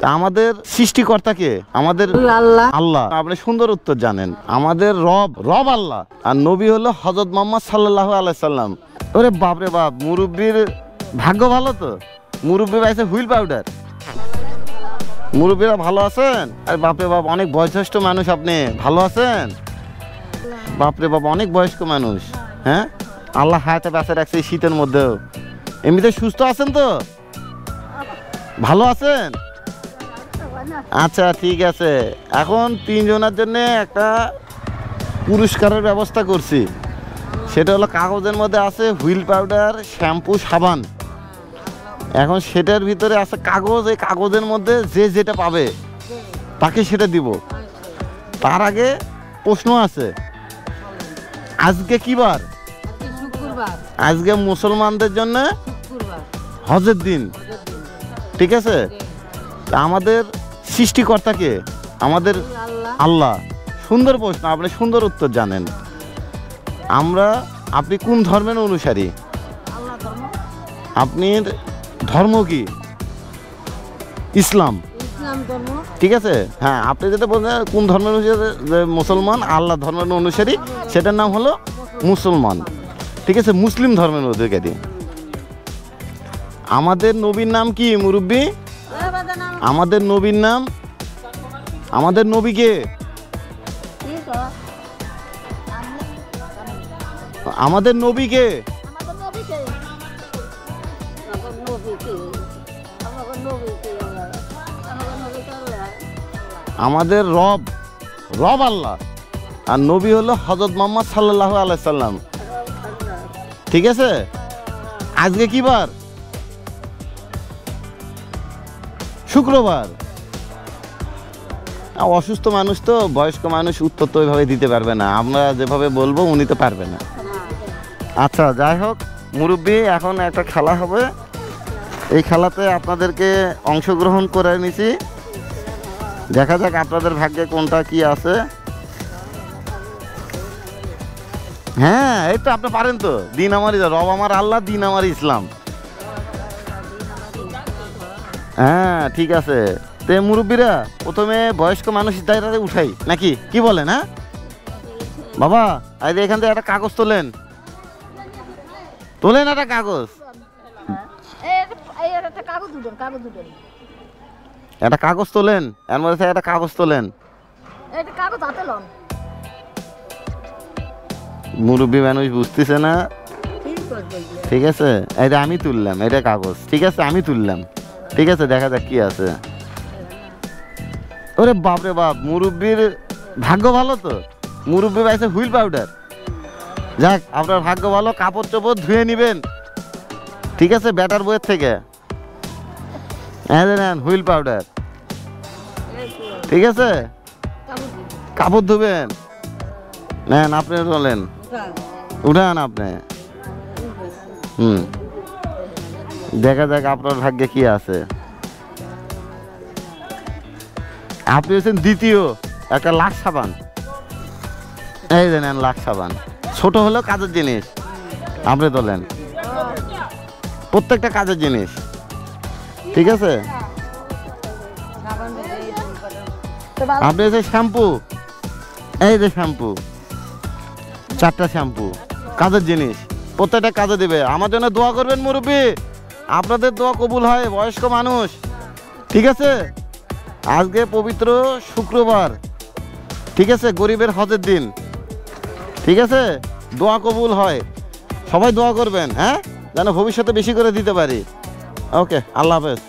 তা আমাদের সৃষ্টিকর্তাকে আমাদের আল্লাহ। আল্লাহ। আপনি সুন্দর উত্তর জানেন। আমাদের রব আল্লাহ, আর নবী হলো হযরত মুহাম্মদ সাল্লাল্লাহু আলাইহি সাল্লাম। ওরে বাপ রে বাপ, মুরব্বির ভাগ্য ভালো তো, মুরব্বি পাইছে হুইল পাউডার। মুরব্বিরা ভালো আছেন? আরে বাপরে বাপ, অনেক বয়োজ্যেষ্ঠ মানুষ, আপনি ভালো আছেন? বাপরে বাপ, অনেক বয়স্ক মানুষ। হ্যাঁ, আল্লাহ হায়াতে বেঁচে রাখছে এই শীতের মধ্যেও। এমনিতে সুস্থ আছেন তো? ভালো আছেন? আচ্ছা ঠিক আছে। এখন তিনজনের জন্য একটা পুরস্কারের ব্যবস্থা করছি। সেটা হলো কাগজের মধ্যে আছে হুইল পাউডার, শ্যাম্পু, সাবান। এখন সেটার ভিতরে আছে কাগজ। এই কাগজের মধ্যে যে যেটা পাবে তাকে সেটা দিব। তার আগে প্রশ্ন আছে, আজকে কি বার? আজকে মুসলমানদের জন্য হজের দিন, ঠিক আছে? আমাদের সৃষ্টিকর্তাকে আমাদের আল্লাহ। সুন্দর প্রশ্ন, আপনি সুন্দর উত্তর জানেন। আপনি কোন ধর্মের অনুসারী? আপনার ধর্ম কি? ইসলাম। ঠিক আছে, হ্যাঁ। আপনি যেটা বলছেন কোন ধর্মের অনুসারী, মুসলমান, আল্লাহ ধর্মের অনুসারী, সেটার নাম হলো মুসলমান। ঠিক আছে, মুসলিম ধর্মের অধিকারী। আমাদের নবীর নাম কি মুরব্বী? আমাদের নবীর নাম, আমাদের নবীকে, আমাদের নবীকে, আমাদের রব আল্লাহ, আর নবী হলো হযরত মুহাম্মদ সাল্লাল্লাহু আলাইহি সাল্লাম। ঠিক আছে, আজকে কি বার? শুক্রবার। অসুস্থ মানুষ তো, বয়স্ক মানুষ, উত্তর তো ওইভাবে দিতে পারবে না। আমরা যেভাবে বলবো উনি তো পারবে না। আচ্ছা, যাই হোক মুরব্বী, এখন একটা খেলা হবে। এই খেলাতে আপনাদেরকে অংশগ্রহণ করে নিছি। দেখা যাক আপনাদের ভাগ্যে কোনটা কি আছে। হ্যাঁ, এই তো আপনি পারেন তো। দিন আমারই রব আমার আল্লাহ, দিন আমার ইসলাম। হ্যাঁ ঠিক আছে। তে মুরব্বীরা প্রথমে বয়স্ক মানুষ দায়িত্বে উঠাই নাকি, কি বলেন? হ্যাঁ বাবা, আজ এখান থেকে একটা কাগজ তোলেন, একটা কাগজ, একটা কাগজ তোলেন। এর মধ্যে থেকে একটা কাগজ তোলেন। মুরব্বী মানুষ বুঝতেছে না। ঠিক আছে, এটা আমি তুললাম, এটা কাগজ। ঠিক আছে, আমি তুললাম। ঠিক আছে, দেখা যাক কি আছে। ওরে বাপরে বাপ, মুরব্বীর ভাগ্য ভালো তো, মুরব্বী পাইছে হুইল পাউডার। যাক, আপনার ভাগ্য ভালো। কাপড় চোপড় ধুয়ে নিবেন, ঠিক আছে, ব্যাটার বইয়ের থেকে। নেন হুইল পাউডার। ঠিক আছে, কাপড় ধুবেন। নেন, আপনি চলেন, উঠান আপনি। দেখা যাক আপনার ভাগ্যে কি আছে। আপনি হচ্ছেন দ্বিতীয়। একটা লাক্স সাবান, এই যে নেন লাক্স সাবান। ছোট হলেও কাজের জিনিস, আপনি তোলেন। প্রত্যেকটা কাজের জিনিস, ঠিক আছে। আপনি হচ্ছে শ্যাম্পু, এই যে শ্যাম্পু, 4টা শ্যাম্পু, কাজের জিনিস, প্রত্যেকটা কাজে দিবে। আমার জন্য দোয়া করবেন মুরব্বী, আপনাদের দোয়া কবুল হয়, বয়স্ক মানুষ। ঠিক আছে, আজকে পবিত্র শুক্রবার, ঠিক আছে, গরিবের হজের দিন। ঠিক আছে, দোয়া কবুল হয়, সবাই দোয়া করবেন। হ্যাঁ, যেন ভবিষ্যতে বেশি করে দিতে পারি। ওকে, আল্লাহ হাফেজ।